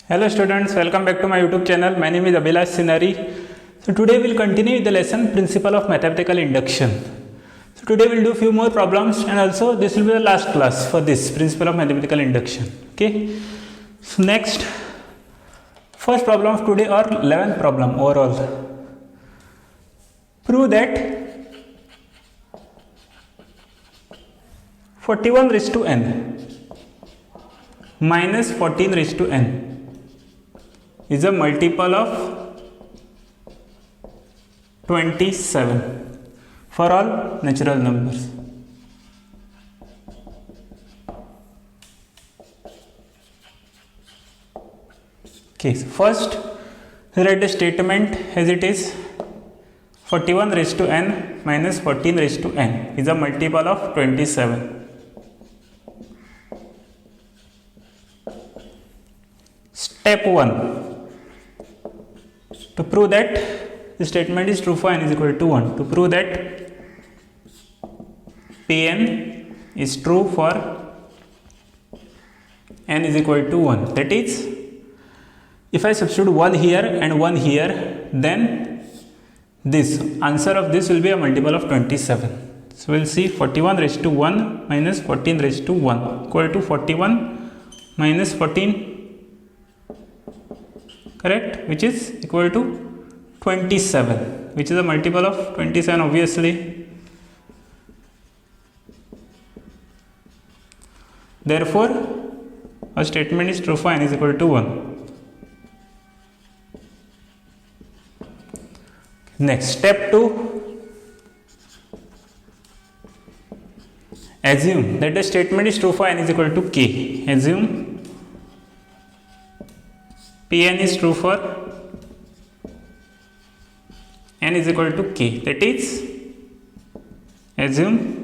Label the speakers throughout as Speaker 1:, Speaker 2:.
Speaker 1: Hello students, welcome back to my YouTube channel. My name is Abhilash Sinari. So today we'll continue with the lesson Principle of Mathematical Induction. So today we'll do few more problems and also this will be the last class for this Principle of Mathematical Induction. Okay. So next, first problem of today or 11th problem overall. Prove that 41 raised to n minus 14 raised to n is a multiple of 27 for all natural numbers. Okay, so first write the statement as it is. 41 raised to n minus 14 raised to n is a multiple of 27. Step 1. To prove that the statement is true for n is equal to 1. To prove that Pn is true for n is equal to 1. That is, if I substitute 1 here and 1 here, then this answer of this will be a multiple of 27. So we'll see 41 raised to 1 minus 14 raised to 1 equal to 41 minus 14, correct, which is equal to 27, which is a multiple of 27 obviously. Therefore, our statement is true for n is equal to 1. Next, step 2. Assume that the statement is true for n is equal to k. Assume Pn is true for n is equal to k. That is, assume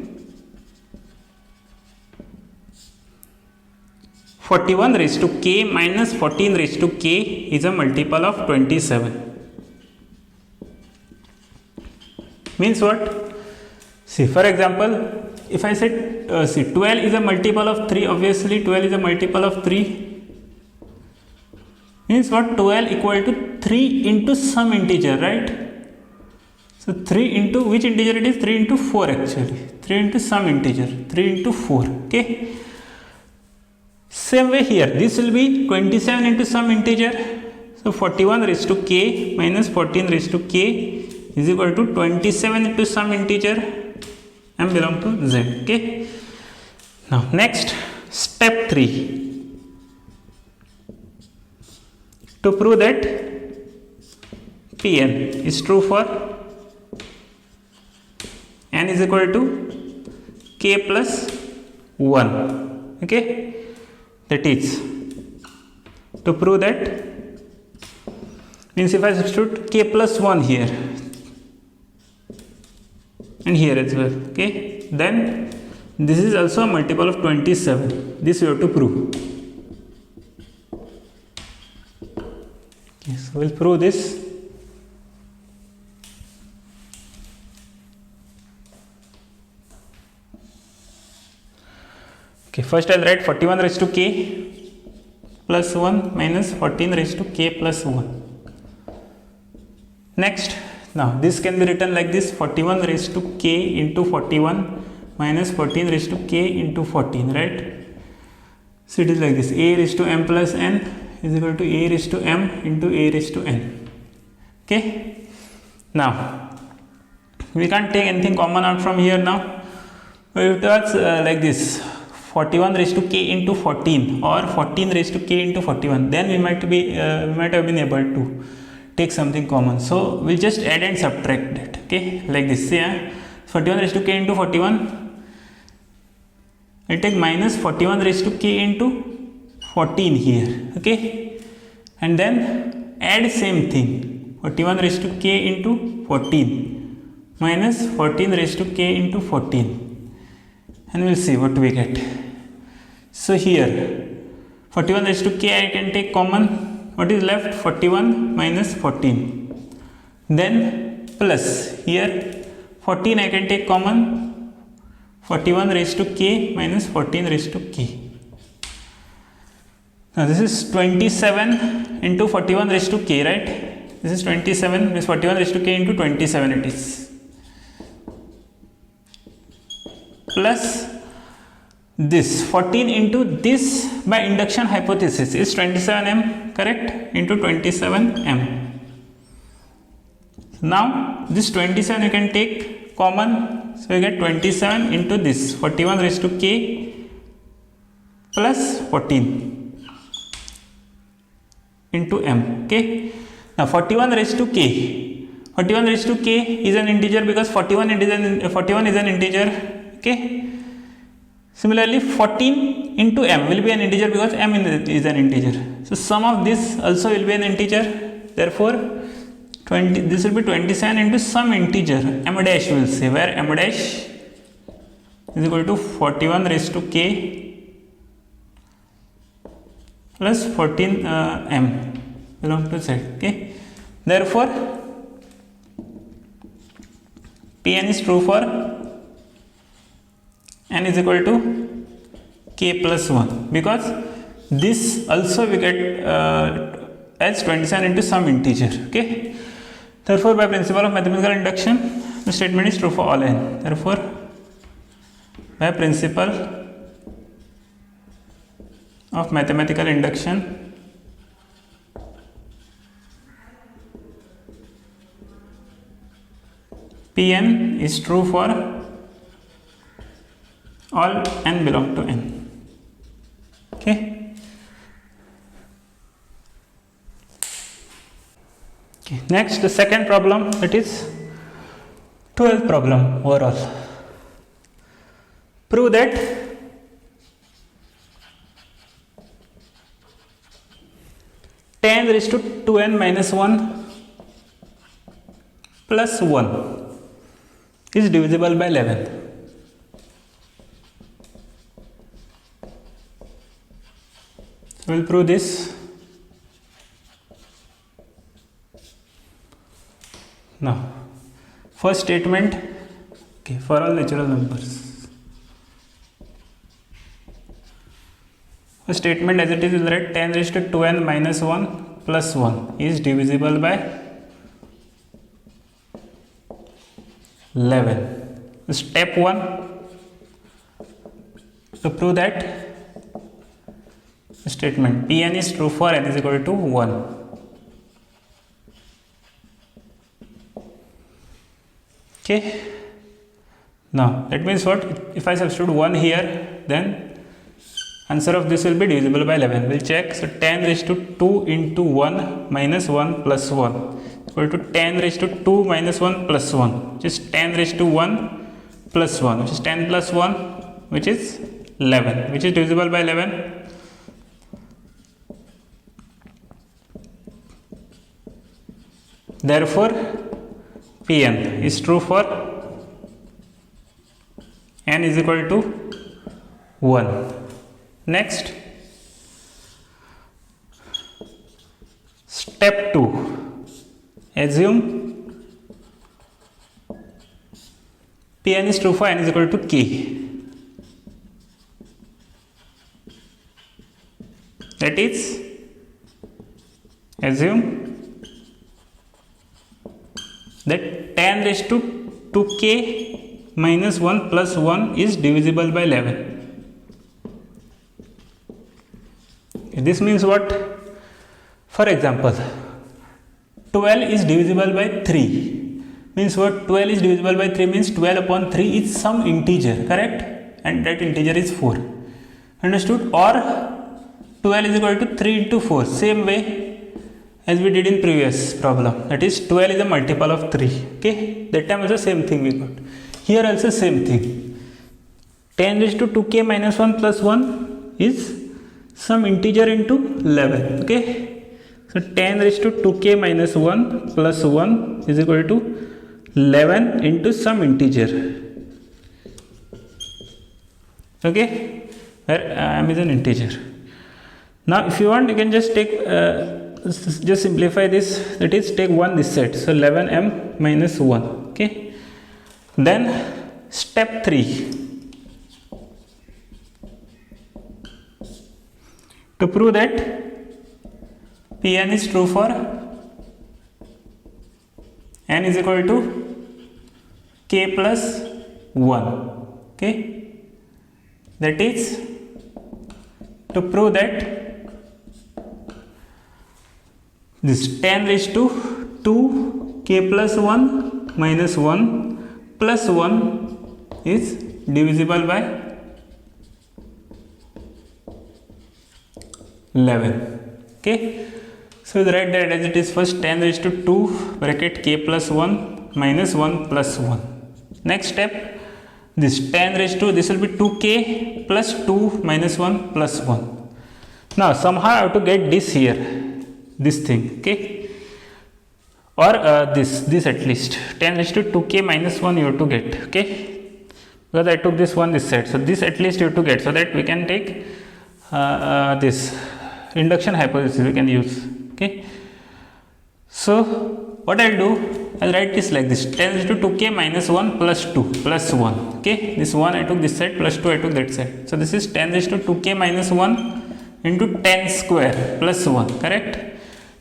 Speaker 1: 41 raised to k minus 14 raised to k is a multiple of 27. Means what? See, for example, if I said 12 is a multiple of 3, obviously 12 is a multiple of 3. Means what? 12 equal to 3 into some integer, right? So 3 into which integer it is? 3 into 4 actually. 3 into some integer. 3 into 4. Okay. Same way here. This will be 27 into some integer. So 41 raised to k minus 14 raised to k is equal to 27 into some integer. M belong to z. Okay. Now next, step 3. To prove that Pn is true for n is equal to k plus 1. Okay, that is, to prove that, means if I substitute k plus 1 here and here as well, okay, then this is also a multiple of 27. This we have to prove. Okay, so we'll prove this. Okay, first I'll write 41 raised to k plus 1 minus 14 raised to k plus 1. Next, now this can be written like this: 41 raised to k into 41 minus 14 raised to k into 14, right? So it is like this: a raised to m plus n is equal to a raised to m into a raised to n. Okay. Now we can't take anything common out from here now. It was like this: 41 raised to k into 14 or 14 raised to k into 41. Then we might have been able to take something common. So we'll just add and subtract that. Okay, like this. Say 41 raised to k into 41. I'll take minus 41 raised to k into 14 here. Okay, and then add same thing: 41 raised to k into 14 minus 14 raised to k into 14. And we'll see what we get. So here 41 raised to k I can take common. What is left? 41 minus 14. Then plus here 14 I can take common. 41 raised to k minus 14 raised to k. Now this is 27 into 41 raised to k, right? This is 27, means 41 raised to k into 27 it is, plus this 14 into this by induction hypothesis is 27m, correct, into 27m. Now this 27 you can take common, so you get 27 into this 41 raised to k plus 14 into m. Okay, now 41 raised to k, 41 raised to k is an integer because 41 is an integer. Okay, similarly 14 into m will be an integer because m is an integer, so sum of this also will be an integer. Therefore 20, this will be 27 into some integer m dash, will say, where m dash is equal to 41 raised to k plus 14 m belong to z. Okay, therefore Pn is true for n is equal to k plus 1, because this also we get as 27 into some integer. Okay, therefore by principle of mathematical induction the statement is true for all n. Therefore by principle of mathematical induction Pn is true for all n belong to n. Okay, next the second problem, that is 12th problem overall. Prove that tan raised to 2n minus 1 plus 1 is divisible by 11. So we'll prove this. Now first statement, okay, for all natural numbers, the statement as it is will write tan raised to 2n minus 1 plus 1 is divisible by 11. Step 1, to prove that statement Pn is true for n is equal to 1. Okay, now that means what? If I substitute 1 here, then answer of this will be divisible by 11. We'll check. So tan raised to 2 into 1 minus 1 plus 1 equal to tan raised to 2 minus 1 plus 1, which is tan raised to 1 plus 1, which is 10 plus 1, which is 11, which is divisible by 11. Therefore Pn is true for n is equal to 1. Next, step 2, assume Pn is true for n is equal to k. That is, assume that tan raised to 2k minus 1 plus 1 is divisible by 11. This means what? For example, 12 is divisible by 3. Means what? 12 is divisible by 3 means 12 upon 3 is some integer, correct? And that integer is 4. Understood? Or 12 is equal to 3 into 4. Same way as we did in previous problem. That is 12 is a multiple of 3. Okay? That time also same thing we got. Here also same thing. 10 raised to 2k minus 1 plus 1 is some integer into 11. Okay, so 10 raised to 2k minus 1 plus 1 is equal to 11 into some integer. Okay, where m is an integer. Now if you want, you can just take just simplify this, that is take 1 this side, so 11m minus 1. Okay, then step 3, To prove that Pn is true for n is equal to k plus 1. Okay, that is to prove that this 10 raised to 2 k plus 1 minus 1 plus 1 is divisible by 11. Okay, so we write that as it is. First 10 raised to 2 bracket k plus 1 minus 1 plus 1. Next step, this 10 raised to, this will be 2k plus 2 minus 1 plus 1. Now somehow I have to get this here, this thing. Okay, or this at least 10 raised to 2k minus 1 you have to get. Okay, because I took this one this side, so this at least you have to get, so that we can take this induction hypothesis we can use. Okay, so what I'll do, I'll write this like this: 10 raised to 2k minus 1 plus 2 plus 1. Okay, this 1 I took this side, plus 2 I took that side, so this is 10 raised to 2k minus 1 into 10 square plus 1, correct?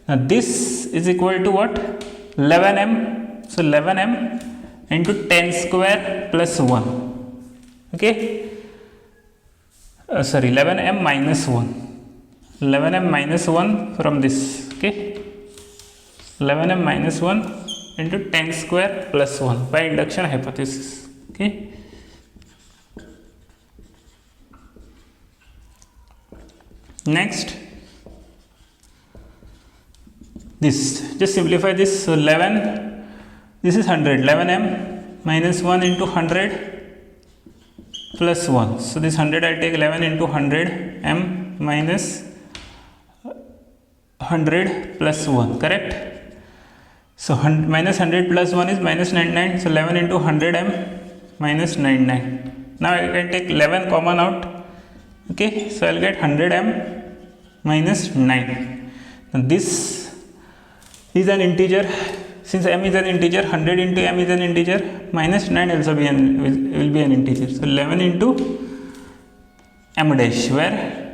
Speaker 1: Now this is equal to what? 11m. So 11m into 10 square plus 1. Okay, sorry, 11m minus 1. 11m minus 1 from this. Okay, 11m minus 1 into 10 square plus 1 by induction hypothesis. Okay, next this, just simplify this. So 11, this is 100, 11m minus 1 into 100 plus 1. So this 100 I take 11 into 100 m minus 100 plus 1, correct? So minus 100 plus 1 is minus 99. So 11 into 100 m minus 99. Now I can take 11 common out. Okay, so I'll get 100 m minus 9. Now this is an integer. Since m is an integer, 100 into m is an integer, minus 9 also will be an integer. So 11 into m dash, where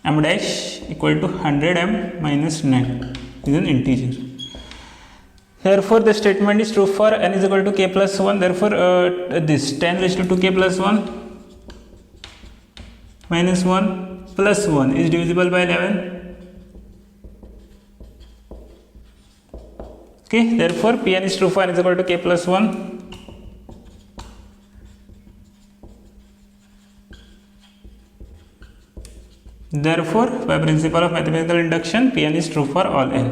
Speaker 1: m dash equal to 100 m minus 9 is an integer. Therefore the statement is true for n is equal to k plus 1. Therefore this 10 raised to 2k plus 1 minus 1 plus 1 is divisible by 11. Okay, therefore Pn is true for n is equal to k plus 1. Therefore, by principle of mathematical induction, Pn is true for all n.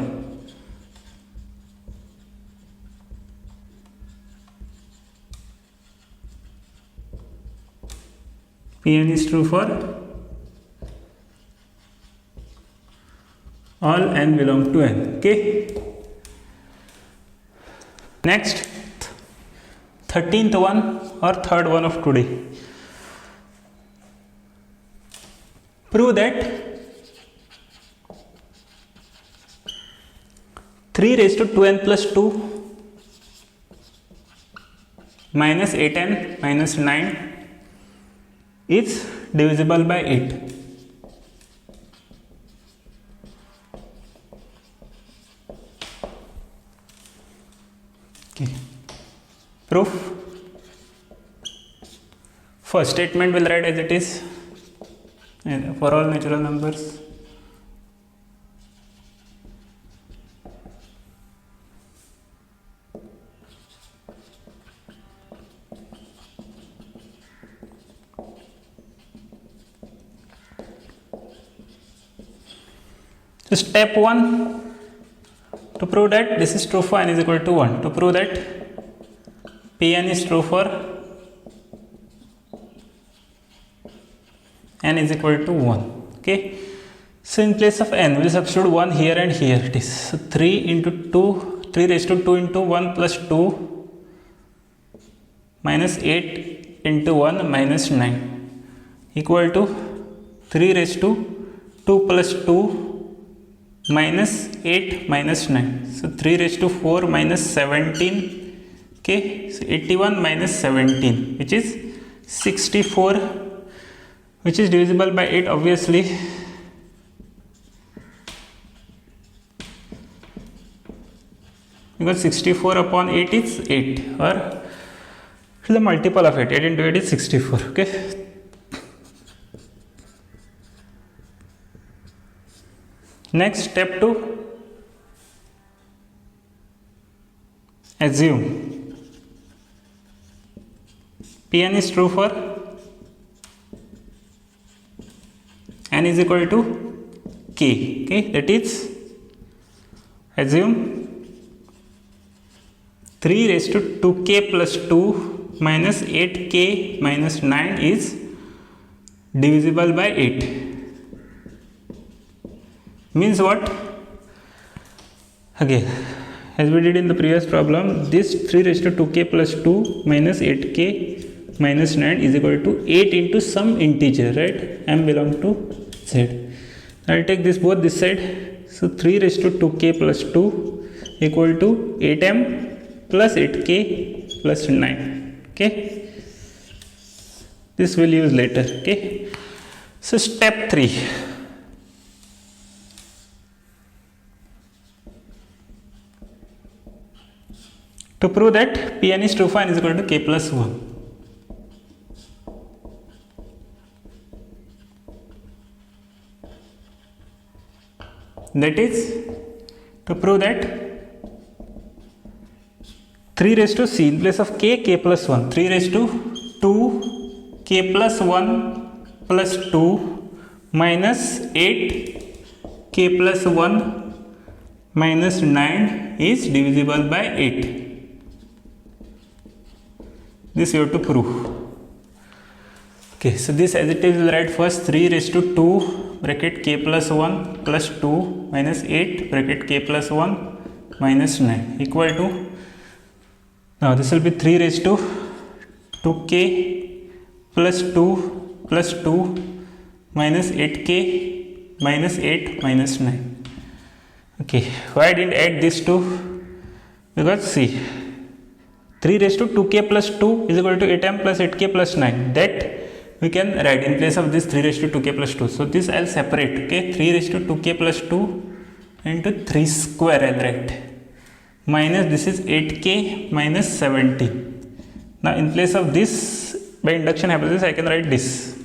Speaker 1: Pn is true for all n belong to n. Okay. Next, 13th one or third one of today. Prove that 3 raised to 2n plus 2 minus 8n minus 9 is divisible by 8. Okay. Proof. First statement will write as it is for all natural numbers. So step 1, to prove that this is true for n is equal to 1, to prove that Pn is true for n is equal to 1. Okay, so in place of n we will substitute 1 here and here. It is so 3 into 2, 3 raised to 2 into 1 plus 2 minus 8 into 1 minus 9 equal to 3 raised to 2 plus 2 minus 8 minus 9. So 3 raised to 4 minus 17. Okay, so 81 minus 17, which is 64, which is divisible by 8 obviously. because 64 upon 8 is 8, or the multiple of 8. 8 into 8 is 64. Okay. Next, step 2. Assume Pn is true for n is equal to k. Okay, that is, assume 3 raised to 2k plus 2 minus 8k minus 9 is divisible by 8. Means what? Again, as we did in the previous problem, this 3 raised to 2k plus 2 minus 8k minus 9 is equal to 8 into some integer, right? M belong to Z. I will take this both this side. So 3 raised to 2k plus 2 equal to 8m plus 8k plus 9. Okay. This we'll use later. Okay. So step 3. To prove that Pn is true for n is equal to k plus 1. That is, to prove that 3 raised to c in place of k plus 1. 3 raised to 2 k plus 1 plus 2 minus 8 k plus 1 minus 9 is divisible by 8. This you have to prove. Okay, so this as it is, we'll write first 3 raised to 2 bracket k plus 1 plus 2 minus 8 bracket k plus 1 minus 9 equal to, now this will be 3 raised to 2k plus 2 plus 2 minus 8k minus 8 minus 9. Okay, why I didn't add this 2? Because see, 3 raised to 2k plus 2 is equal to 8m plus 8k plus 9. That we can write in place of this 3 raised to 2k plus 2. So this I'll separate. Okay, 3 raised to 2k plus 2 into 3 square I'll write. Minus this is 8k minus 70. Now in place of this, by induction hypothesis, I can write this.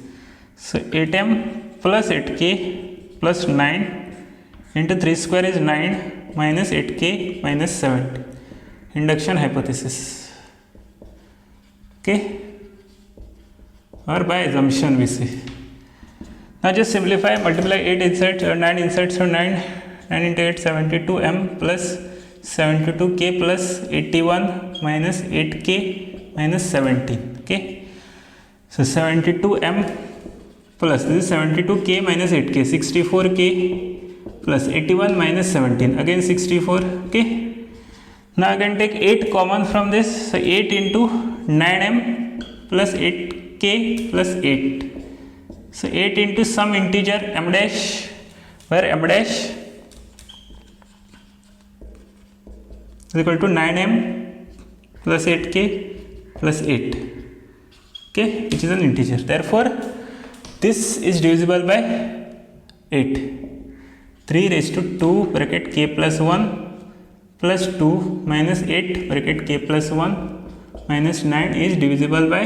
Speaker 1: So 8m plus 8k plus 9 into 3 square is 9 minus 8k minus 70. Induction hypothesis. Okay, or by assumption we say. Now just simplify, multiply 8 inserts or 9 inserts or 9 into 8, 72m plus 72k plus 81 minus 8k minus 17. Okay, so 72m plus this is 72k minus 8k, 64k plus 81 minus 17, again 64. Okay, now I can take 8 common from this, so 8 into 9m plus 8k plus 8. So 8 into some integer m dash, where m dash is equal to 9m plus 8k plus 8. Okay, which is an integer. Therefore, this is divisible by 8. 3 raised to 2 bracket k plus 1 plus 2 minus 8 bracket k plus 1 minus 9 is divisible by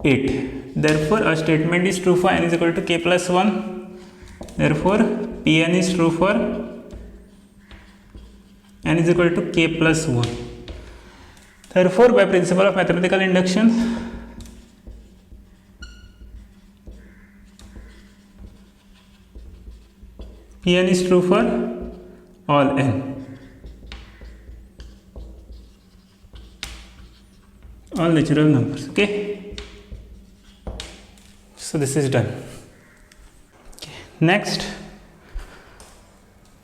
Speaker 1: 8. Therefore, a statement is true for n is equal to k plus 1. Therefore, Pn is true for n is equal to k plus 1. Therefore, by principle of mathematical induction, Pn is true for all n. All natural numbers. Okay, so this is done. Okay. Next,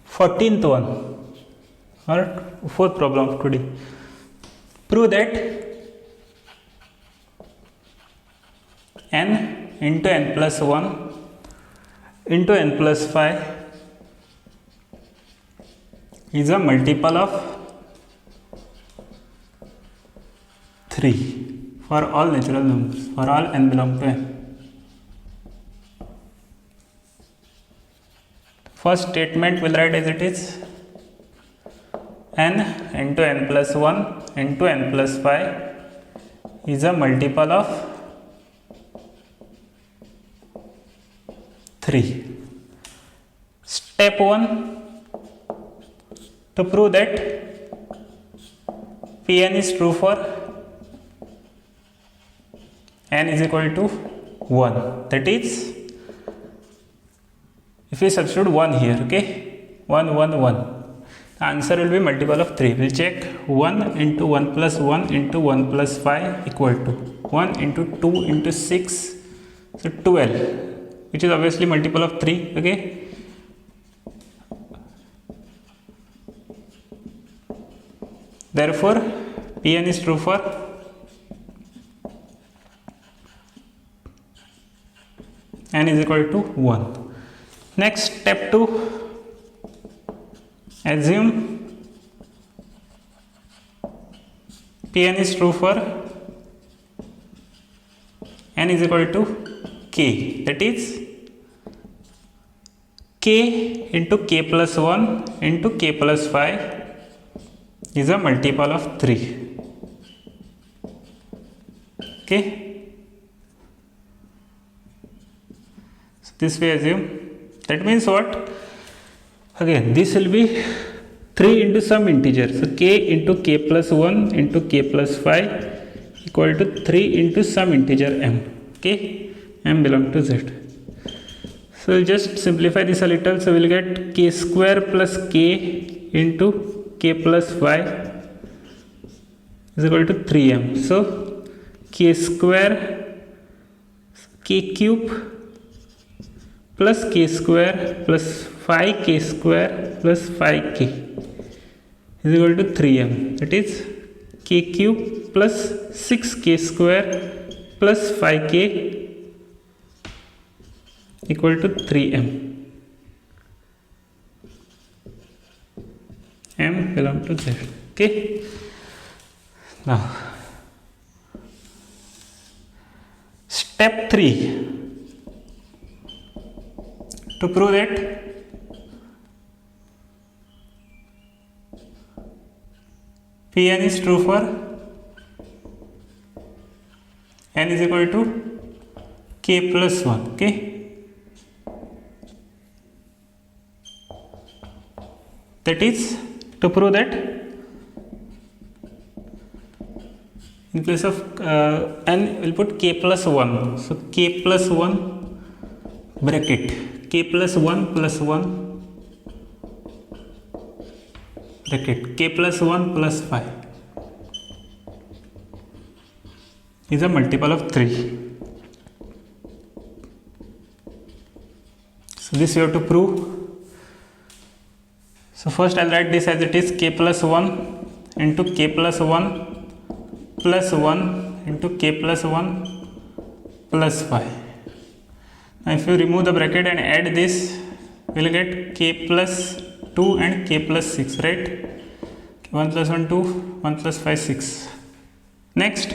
Speaker 1: 14th one or fourth problem of today. Prove that n into n plus 1 into n plus 5 is a multiple of 3 for all natural numbers, for all n belong to n. First statement will write as it is. n into n plus 1 into n plus 5 is a multiple of 3. Step 1, to prove that Pn is true for n is equal to 1. That is, if we substitute 1 here, okay, 1, 1, 1, the answer will be multiple of 3. We'll check 1 into 1 plus 1 into 1 plus 5 equal to 1 into 2 into 6, so 12. Which is obviously multiple of 3, okay. Therefore, Pn is true for n is equal to 1. Next, step 2, assume Pn is true for n is equal to k, that is k into k plus 1 into k plus 5 is a multiple of 3. Okay. So this we assume. That means what? Again, this will be 3 into some integer. So k into k plus 1 into k plus 5 equal to 3 into some integer m. Okay. M belong to z. So we'll just simplify this a little. So we'll get k square plus k into k plus 5 is equal to 3m. So k square k cube plus k square plus 5k square plus 5k is equal to 3m. That is k cube plus 6k square plus 5k equal to 3m. M belong to z. Okay. Now, step 3, to prove that Pn is true for n is equal to k plus 1. Okay. That is, to prove that in place of n, we'll put k plus 1. So k plus 1 bracket k plus 1 plus 1 bracket k plus 1 plus 5 is a multiple of 3. So this you have to prove. So first I'll write this as it is, k plus 1 into k plus 1 plus 1 into k plus 1 plus 5. Now if you remove the bracket and add this, we'll get k plus 2 and k plus 6, right? 1 plus 1 2, 1 plus 5 6. Next,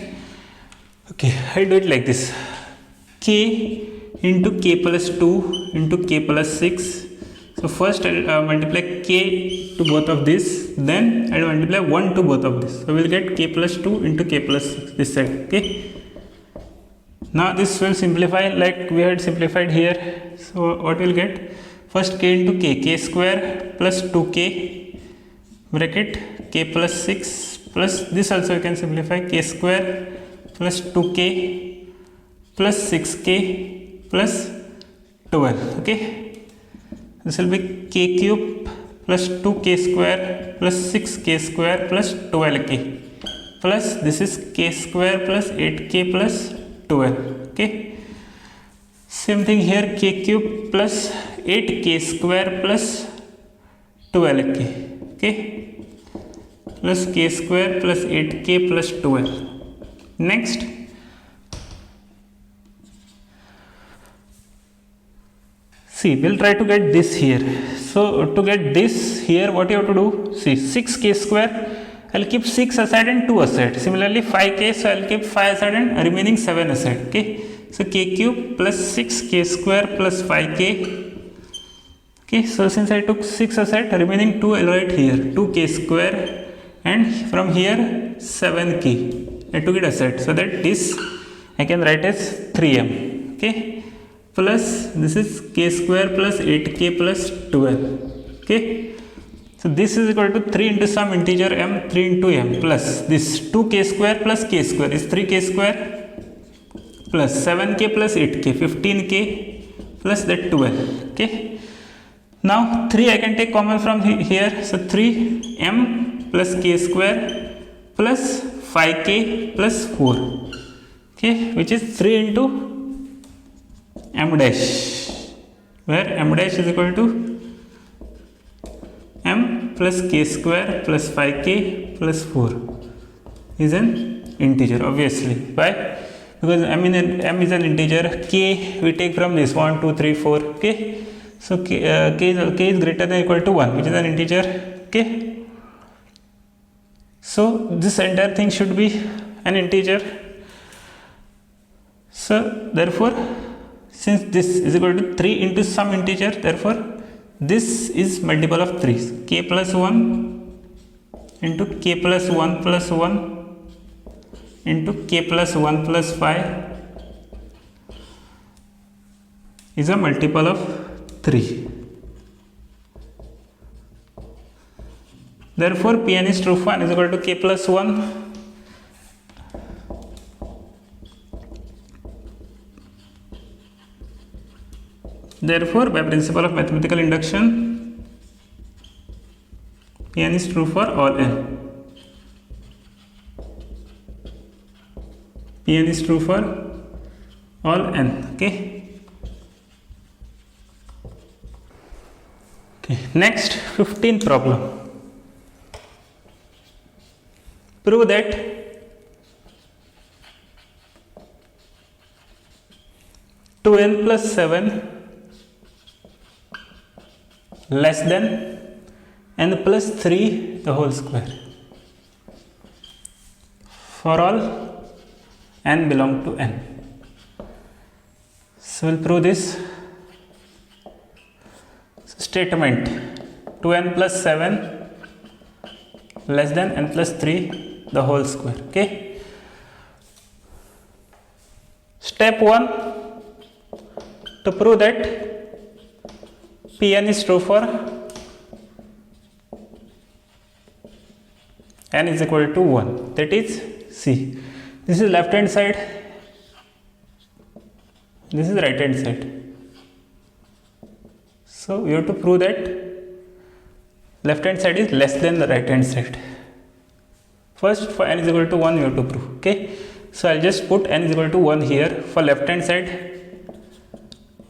Speaker 1: okay, I'll do it like this, k into k plus 2 into k plus 6. So first I'll multiply k to both of this, then I'll multiply 1 to both of this. So we'll get k plus 2 into k plus 6 this side. Okay. Now this will simplify like we had simplified here. So what we'll get? First k into k square plus 2k bracket k plus 6 plus this also you can simplify, k square plus 2k plus 6k plus 12. Okay. This will be k cube plus 2k square plus 6k square plus 12k plus this is k square plus 8k plus 12. Okay. Same thing here, k cube plus 8k square plus 12k. Okay. Plus k square plus 8k plus 12. Next, see, we'll try to get this here. So to get this here, what you have to do? See, 6k square, I'll keep 6 aside and 2 aside. Similarly 5k, so I'll keep 5 aside and remaining 7 aside. Okay. So k cube plus 6k square plus 5k Okay, so since I took 6 aside, remaining 2 I'll write here, 2k square, and from here 7k. I took it aside, so that this I can write as 3m. Okay, plus this is k square plus 8k plus 12. Okay, so this is equal to 3 into some integer m, 3 into m, plus this 2k square plus k square is 3k square, plus 7k plus 8k, 15k, plus that 12. Okay, now 3 I can take common from here, so 3m plus k square plus 5k plus 4, okay, which is 3 into m dash, where m dash is equal to m plus k square plus 5k plus 4 is an integer, obviously. Why? Because m is an integer, k we take from this 1, 2, 3, 4. Okay, so k is greater than or equal to 1, which is an integer. Okay, so this entire thing should be an integer. So therefore, since this is equal to 3 into some integer, therefore this is multiple of 3. K plus 1 into k plus 1 plus 1 into k plus 1 plus 5 is a multiple of 3. Therefore, Pn is true for n is equal to k plus 1. Therefore, by principle of mathematical induction, Pn is true for all n. Pn is true for all n. Okay. Okay. Next, 15th problem. Prove that two n plus 7 less than n plus 3 the whole square for all n belong to n. So we'll prove this statement: 2n plus 7 less than n plus 3 the whole square. Okay, step 1, to prove that Pn is true for n is equal to 1, that is C. This is left hand side, this is right hand side. So we have to prove that left hand side is less than the right hand side. First, for n is equal to 1 we have to prove. Okay, so I'll just put n is equal to 1 here. For left hand side,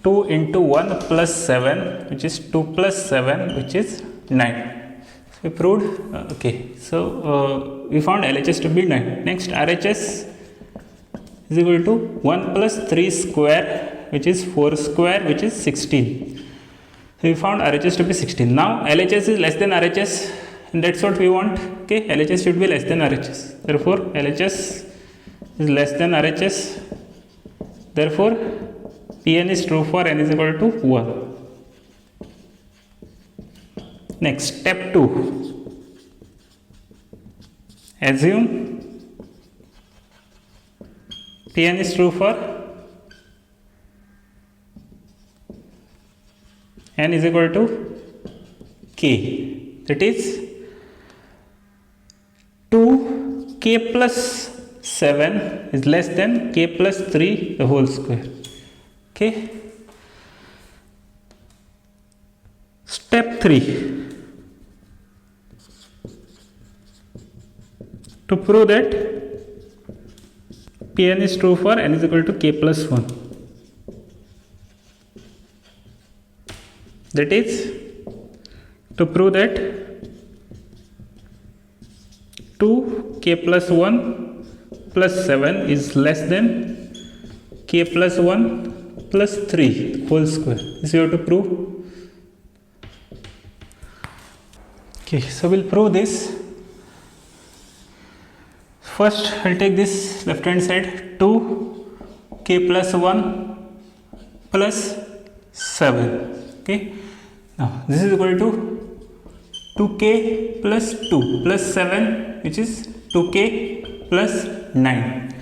Speaker 1: 2 into 1 plus 7, which is 2 plus 7, which is 9. So we proved, okay, so we found LHS to be 9. Next, RHS is equal to 1 plus 3 square, which is 4 square, which is 16. So we found RHS to be 16. Now LHS is less than RHS, and that's what we want. Okay, LHS should be less than RHS. Therefore, LHS is less than RHS. Therefore, Pn is true for n is equal to 1. Next, step 2. Assume Pn is true for n is equal to k. That is 2k plus 7 is less than k plus 3 the whole square. Okay. Step 3. To prove that Pn is true for n is equal to k plus 1. That is, to prove that 2k plus 1 plus 7 is less than k plus 1 plus 3 whole square. This you have to prove. Okay, so we'll prove this. First, I'll take this left hand side, 2k plus 1 plus 7. Okay, Now this is equal to 2k plus 2 plus 7, which is 2k plus 9.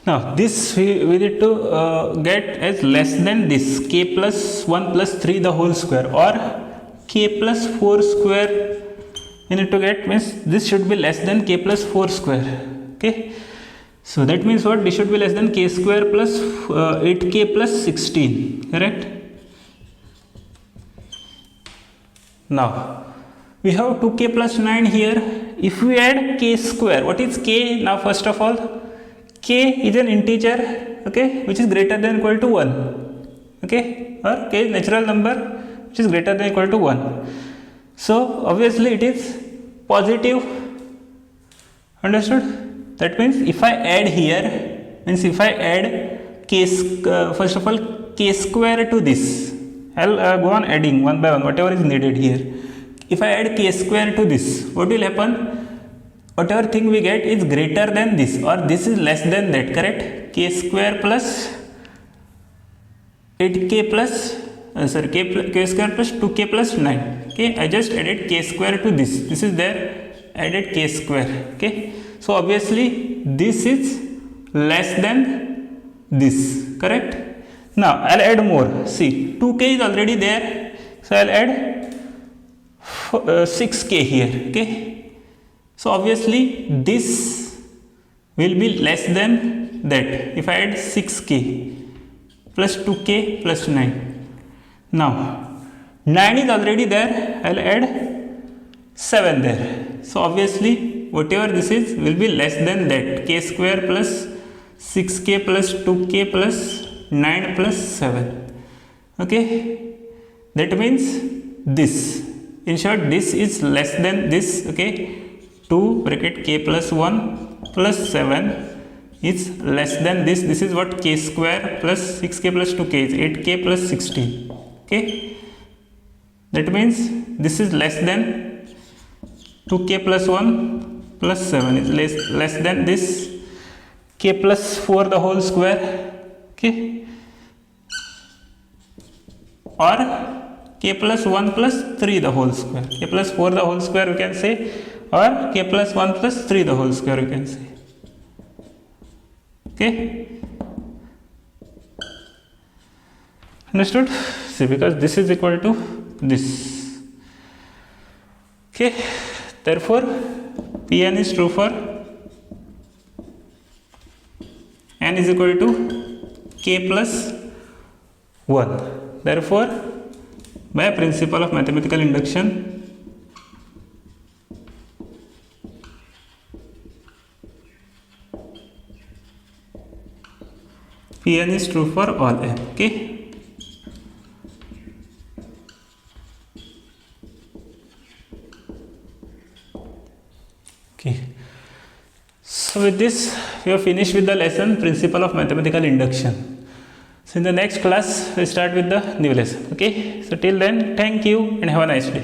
Speaker 1: Now this we need to get as less than this, k plus 1 plus 3 the whole square, or k plus 4 square we need to get, means this should be less than k plus 4 square. Okay, so that means what, this should be less than k square plus 8k plus 16, correct? Now we have 2k plus 9 here. If we add k square, what is k? Now first of all, k is an integer, okay, which is greater than equal to 1, okay, or k is natural number which is greater than equal to 1. So obviously it is positive, understood? That means if I add here, means if I add k, first of all k square to this, I'll go on adding one by one whatever is needed here. If I add k square to this, what will happen? Whatever thing we get is greater than this, or this is less than that, correct? K square plus 8k plus k square plus 2k plus 9. Okay, I just added k square to this. This is there, added k square. Okay, so obviously this is less than this, correct? Now I'll add more. See, 2k is already there, so I'll add 6k here. Okay, so obviously this will be less than that if I add 6k plus 2k plus 9. Now 9 is already there, I'll add 7 there. So obviously whatever this is will be less than that, k square plus 6k plus 2k plus 9 plus 7. Okay, that means this, in short this is less than this. Okay, 2 bracket k plus 1 plus 7 is less than this. This is what, k square plus 6k plus 2k is 8k plus 16. Okay, that means this is less than 2k plus 1 plus 7 is less than this k plus 4 the whole square. Okay, or k plus 1 plus 3 the whole square, k plus 4 the whole square we can say, or k plus 1 plus 3 the whole square you can say. Okay, understood? See, because this is equal to this. Okay, therefore Pn is true for n is equal to k plus 1. Therefore by principle of mathematical induction, Pn is true for all n. Okay, okay, so with this we have finished with the lesson principle of mathematical induction. So in the next class we start with the new lesson. Okay, so till then, thank you and have a nice day.